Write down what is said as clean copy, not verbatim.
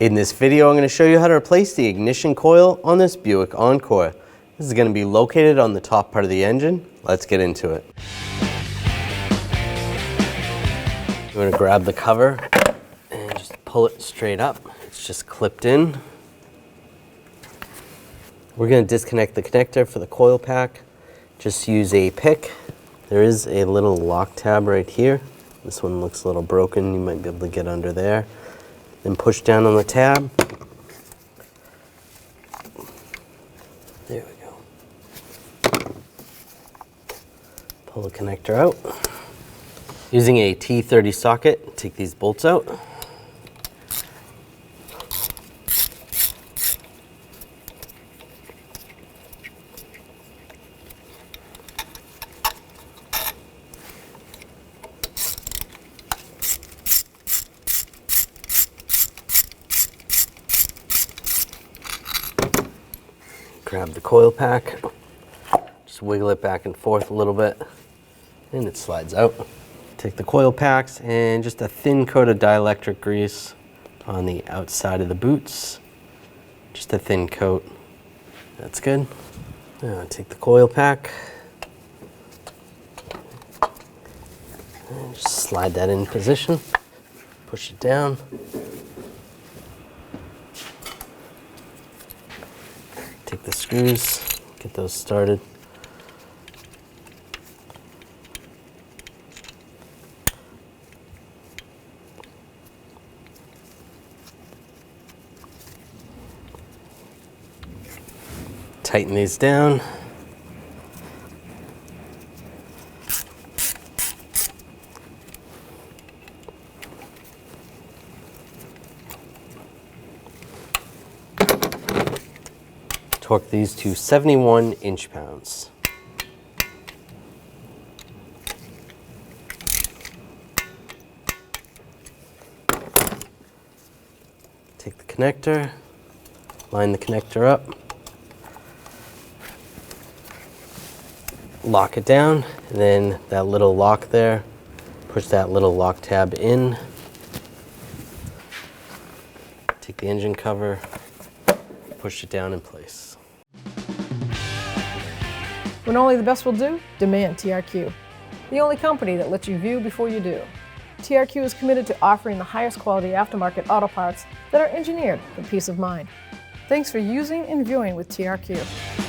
In this video, I'm going to show you how to replace the ignition coil on this Buick Encore. This is going to be located on the top part of the engine. Let's get into it. I'm going to grab the cover and just pull it straight up. It's just clipped in. We're going to disconnect the connector for the coil pack. Just use a pick. There is a little lock tab right here. This one looks a little broken. You might be able to get under there. Then push down on the tab. There we go. Pull the connector out. Using a T30 socket, take these bolts out. Grab the coil pack, just wiggle it back and forth a little bit, and it slides out. Take the coil packs and just a thin coat of dielectric grease on the outside of the boots. Just a thin coat. That's good. Now take the coil pack and just slide that in position. Push it down. Take the screws, get those started. Tighten these down. Torque these to 71 inch-pounds. Take the connector, line the connector up, lock it down, and then that little lock there, push that little lock tab in. Take the engine cover, push it down in place. When only the best will do, demand TRQ. The only company that lets you view before you do. TRQ is committed to offering the highest quality aftermarket auto parts that are engineered for peace of mind. Thanks for using and viewing with TRQ.